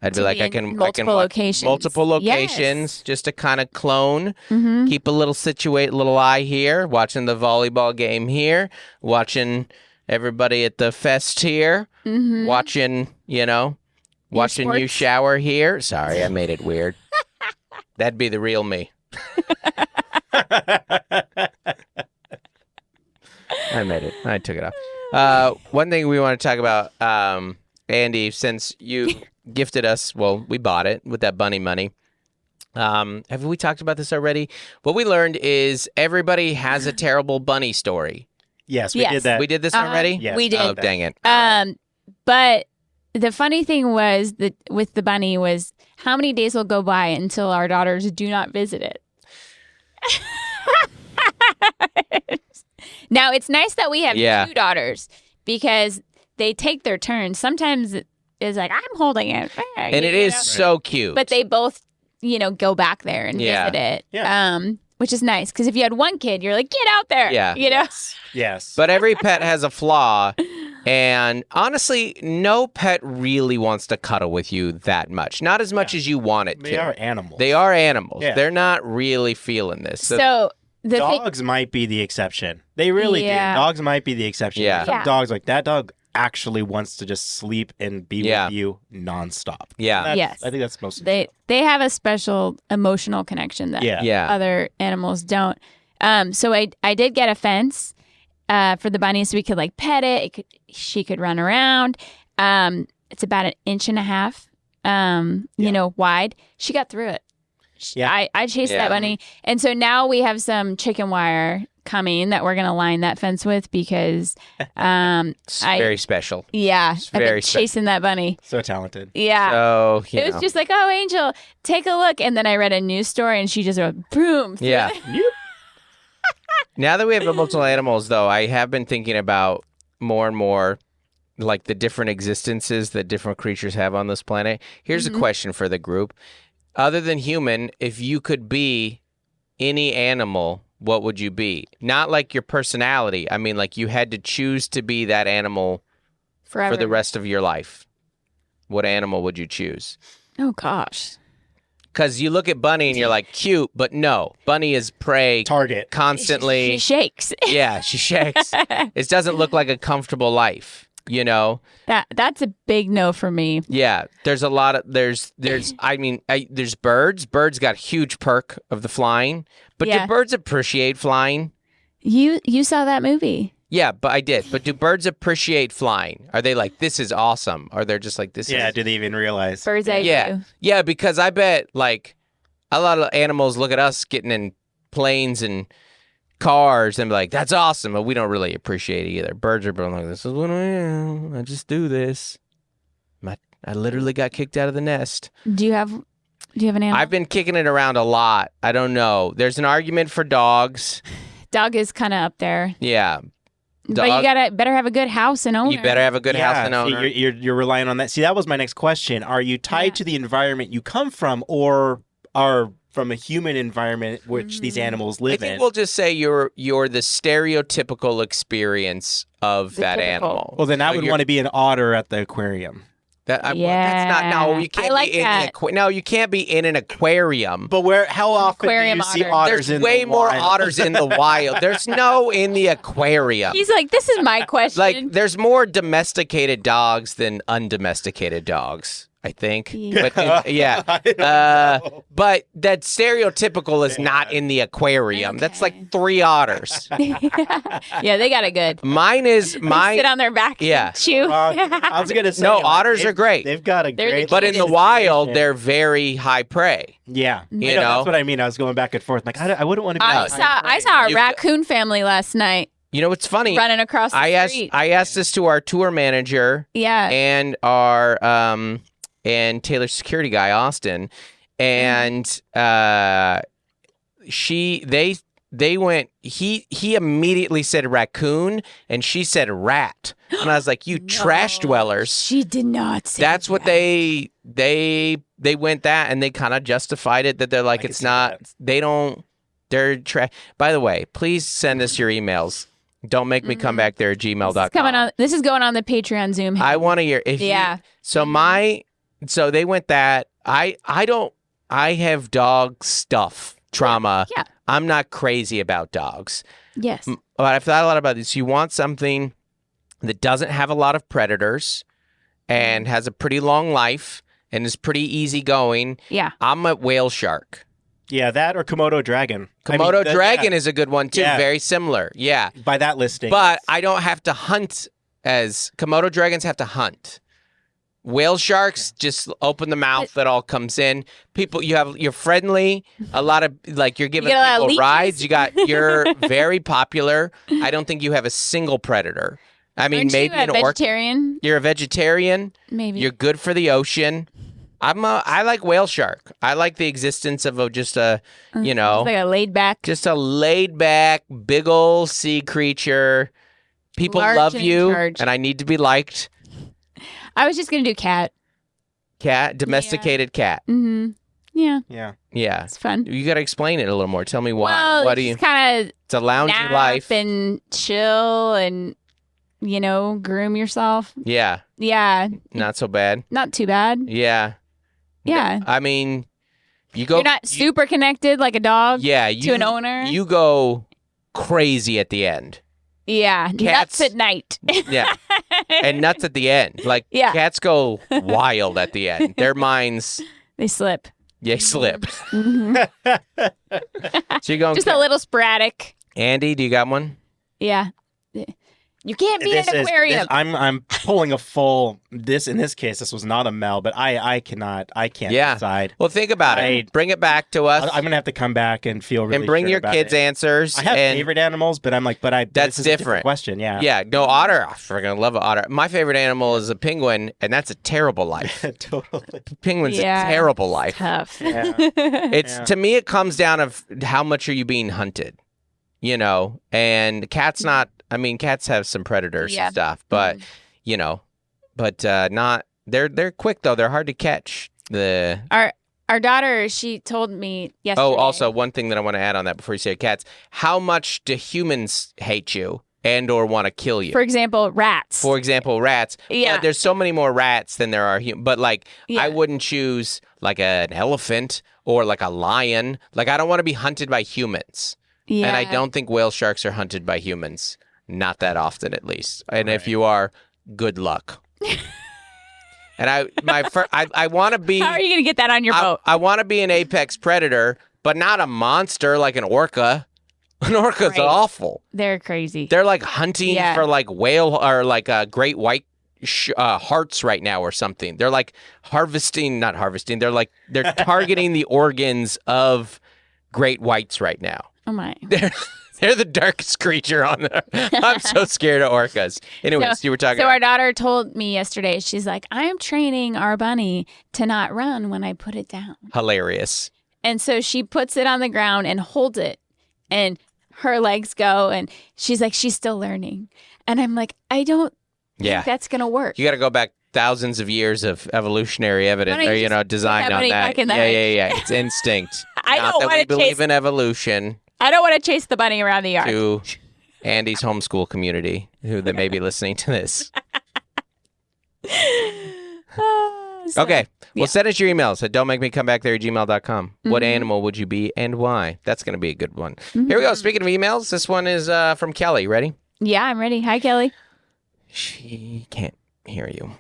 I'd be like, I can locations. Multiple locations just to kind of clone, keep a little eye here, watching the volleyball game here, watching everybody at the fest here, watching, watching you shower here. Sorry, I made it weird. That'd be the real me. I made it. I took it off. One thing we want to talk about, Andy, since you gifted us, well, we bought it with that bunny money. Have we talked about this already? What we learned is everybody has a terrible bunny story. Yes, we did that. We did this already? Yes, we did. Oh, dang it. But the funny thing was that with the bunny was how many days will go by until our daughters do not visit it. Now, it's nice that we have 2 daughters because they take their turns. Sometimes it's like, I'm holding it. And it is so cute. But they both, go back there and visit it. Yeah. Which is nice because if you had one kid, you're like, get out there. Yeah. Yes. But every pet has a flaw. And honestly, no pet really wants to cuddle with you that much. Not as much as you want it to. They are animals. They are animals. Yeah. They're not really feeling this. So dogs might be the exception. They really do. Dogs might be the exception. Yeah. Some dogs, like that dog actually wants to just sleep and be with you nonstop. Yeah. Yes. I think that's most. They have a special emotional connection that other animals don't. So I did get a fence for the bunny so we could like pet it. She could run around. It's about 1.5 inches, wide. She got through it. Yeah. I chased that bunny. And so now we have some chicken wire coming that we're going to line that fence with because it's very special. Yeah. It's I've very been chasing that bunny. So talented. Yeah. So, it was just like, oh, Angel, take a look. And then I read a news story and she just went boom. Yeah. Now that we have multiple animals, though, I have been thinking about more and more like the different existences that different creatures have on this planet. Here's a question for the group. other than human, if you could be any animal, what would you be? Not like your personality. I mean, like you had to choose to be that animal forever for the rest of your life. What animal would you choose? Oh, gosh. Because you look at Bunny and you're like, cute, but no. Bunny is prey. Target. Constantly. She shakes. Yeah, she shakes. It doesn't look like a comfortable life. You know, that's a big no for me. Yeah, there's a lot of there's birds. Birds got huge perk of the flying, but do birds appreciate flying? You saw that movie? Yeah, but I did. But do birds appreciate flying? Are they like, this is awesome? Or they're just like, this? Yeah, do they even realize? Birds, do. Yeah, because I bet like a lot of animals look at us getting in planes and cars and be like, that's awesome, but we don't really appreciate it either. Birds are like, this is what I am. I just do this. I literally got kicked out of the nest. Do you have an animal? I've been kicking it around a lot. I don't know. There's an argument for dogs. Dog is kind of up there. Yeah. But you better have a good house and owner. You better have a good house and owner. You're relying on that. See, that was my next question. Are you tied to the environment you come from, or are from a human environment which these animals live in? I think we'll just say you're the stereotypical experience of that animal. Well, then I would want to be an otter at the aquarium. That's not. No, you can't be in no, you can't be in an aquarium. But how often do you see otters? There's way more otters in the wild. There's no in the aquarium. He's like, this is my question. Like, there's more domesticated dogs than undomesticated dogs, I think. But but that stereotypical is not in the aquarium. Okay. That's like 3 otters. Yeah, they got it good. Mine is sit on their back and chew. I was gonna say, no, otters are great. They've got a great. But in the wild, they're very high prey. Yeah, you know that's what I mean. I was going back and forth. Like, I wouldn't want to be. I saw a raccoon family last night. You know what's funny? Running across the street. I asked this to our tour manager. Yeah. And our and Taylor's security guy, Austin, and they went. He immediately said raccoon, and she said rat, and I was like, "You trash dwellers!" She did not say. That's what they went that, and they kind of justified it that they're like, it's not. They don't. They're trash. By the way, please send us your emails. Don't make me come back there at gmail.com. This is going on the Patreon Zoom. I want to hear. So they went that. I have dog stuff trauma. Yeah. I'm not crazy about dogs. Yes. But I've thought a lot about this. You want something that doesn't have a lot of predators and has a pretty long life and is pretty easygoing. Yeah. I'm a whale shark. Yeah, that or Komodo dragon. Komodo dragon is a good one too. Yeah. Very similar. Yeah. By that listing. But I don't have to hunt as Komodo dragons have to hunt. Whale sharks just open the mouth, that all comes in. People, you're friendly. A lot of you're giving people rides. You're very popular. I don't think you have a single predator. I mean, maybe an vegetarian. You're a vegetarian. Maybe you're good for the ocean. I like whale shark. I like the existence of just a like a laid back, big old sea creature. People love you, and I need to be liked. I was just gonna do cat. Domesticated cat. Mm-hmm. Yeah. Yeah. Yeah. It's fun. You got to explain it a little more. Tell me why. Well, what do you? Kind of. It's a loungy life and chill and groom yourself. Yeah. Yeah. Not so bad. Not too bad. Yeah. Yeah. I mean, you're not super connected like a dog. Yeah. To an owner. You go crazy at the end. Yeah, cats, nuts at night. Yeah, and nuts at the end. Cats go wild at the end. Their minds... They slip. They slip. Mm-hmm. So you're going... Just a little sporadic. Andy, do you got one? Yeah. You can't be in an aquarium. I'm pulling a full. In this case, this was not a Mel, but I can't decide. Well, think about it. Bring it back to us. I'm gonna have to come back and feel really. And bring sure your about kids' ansers. I have favorite animals, but I'm like, that's this is different. A different question. Yeah. Yeah. No, otter. I freaking love an otter. My favorite animal is a penguin, and that's a terrible life. Totally. Penguin's a terrible life. Tough. Yeah. To me, it comes down of how much are you being hunted. And cats not. I mean, cats have some predators and stuff, but not. They're quick though. They're hard to catch. Our daughter, she told me yesterday. Oh, also, one thing that I want to add on that before you say cats. How much do humans hate you and or want to kill you? For example, rats. Yeah. There's so many more rats than there are humans. But, I wouldn't choose, an elephant or, a lion. I don't want to be hunted by humans. Yeah. And I don't think whale sharks are hunted by humans. Not that often, at least. And if you are, good luck. And I want to be... How are you going to get that on your boat? I want to be an apex predator, but not a monster like an orca. An orca's awful. They're crazy. They're hunting for whale or great white hearts right now or something. They're not harvesting. They're targeting the organs of great whites right now. Oh my. They're the darkest creature on there. I'm so scared of orcas. Anyways, you were talking. So our daughter told me yesterday, she's like, I'm training our bunny to not run when I put it down. Hilarious. And so she puts it on the ground and holds it, and her legs go, and she's like, she's still learning. And I'm like, I don't think that's going to work. You got to go back thousands of years of evolutionary evidence or, design on that. Yeah. It's instinct. I don't want to believe in evolution. I don't want to chase the bunny around the yard. To Andy's homeschool community, that may be listening to this. Okay. Well, send us your emails at dontmakemecomebackthere@gmail.com. Mm-hmm. What animal would you be and why? That's going to be a good one. Mm-hmm. Here we go. Speaking of emails, this one is from Kelly. Ready? Yeah, I'm ready. Hi, Kelly. She can't hear you.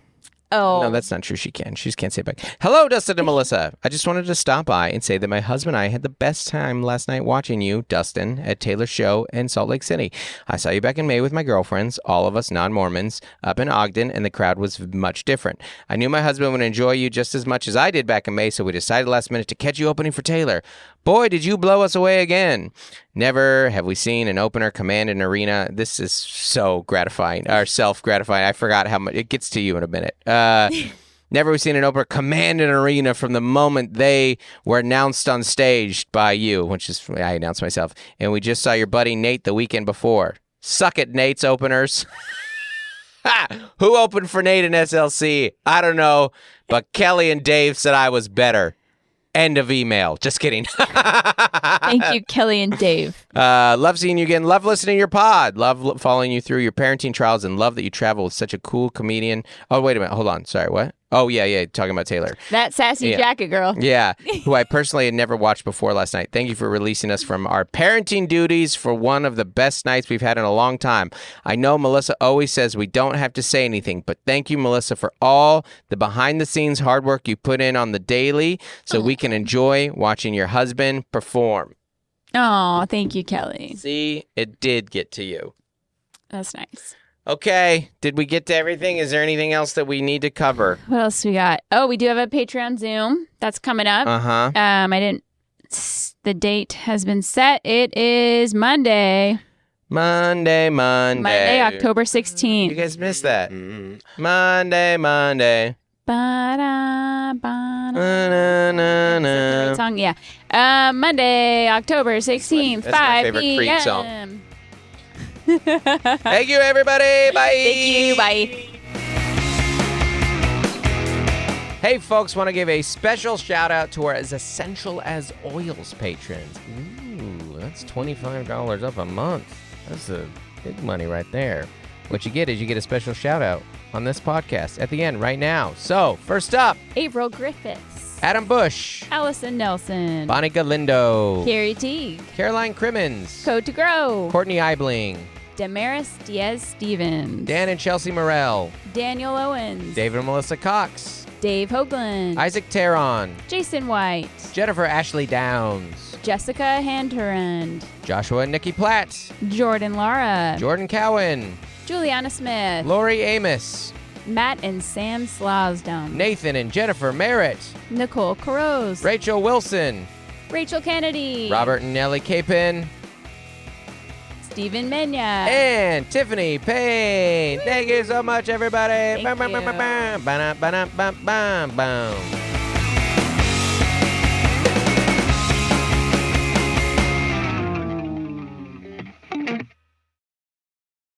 Oh. No, that's not true. She can. She just can't say it back. Hello, Dustin and Melissa. I just wanted to stop by and say that my husband and I had the best time last night watching you, Dustin, at Taylor's show in Salt Lake City. I saw you back in May with my girlfriends, all of us non-Mormons, up in Ogden, and the crowd was much different. I knew my husband would enjoy you just as much as I did back in May, so we decided last minute to catch you opening for Taylor. Boy, did you blow us away again. Never have we seen an opener command an arena. This is so gratifying, or self-gratifying. I forgot how much. It gets to you in a minute. Never have we seen an opener command an arena from the moment they were announced on stage by you, which is, I announced myself. And we just saw your buddy Nate the weekend before. Suck it, Nate's openers. Who opened for Nate in SLC? I don't know, but Kelly and Dave said I was better. End of email. Just kidding. Thank you, Kelly and Dave. Love seeing you again. Love listening to your pod. Love following you through your parenting trials and love that you travel with such a cool comedian. Oh, wait a minute. Hold on. Sorry, what? Oh, yeah. Talking about Taylor. That sassy jacket girl. Yeah, who I personally had never watched before last night. Thank you for releasing us from our parenting duties for one of the best nights we've had in a long time. I know Melissa always says we don't have to say anything, but thank you, Melissa, for all the behind-the-scenes hard work you put in on the daily so we can enjoy watching your husband perform. Oh, thank you, Kelly. See, it did get to you. That's nice. Okay, did we get to everything? Is there anything else that we need to cover? What else we got? Oh, we do have a Patreon Zoom that's coming up. The date has been set. It is Monday, October 16th. You guys missed that. Mm-hmm. Monday. Great song, yeah. Monday, October 16th, That's 5 my favorite p.m. Creed song. Thank you, everybody. Bye. Thank you. Bye. Hey, folks, want to give a special shout out to our As Essential as Oils patrons. Ooh, that's $25 up a month. That's a big money right there. What you get is you get a special shout out on this podcast at the end right now. So, first up, April Griffiths, Adam Bush, Allison Nelson, Bonnie Galindo, Carrie Teague, Caroline Crimmins, Code to Grow, Courtney Eibling, Damaris Diaz-Stevens, Dan and Chelsea Morell, Daniel Owens, David and Melissa Cox, Dave Hoagland, Isaac Teron, Jason White, Jennifer Ashley Downs, Jessica Handurand, Joshua and Nikki Platt, Jordan Lara, Jordan Cowan, Juliana Smith, Lori Amos, Matt and Sam Slosdom, Nathan and Jennifer Merritt, Nicole Caroz, Rachel Wilson, Rachel Kennedy, Robert and Nellie Capin, Stephen Menya, and Tiffany Payne. Thank you so much, everybody. Thank you.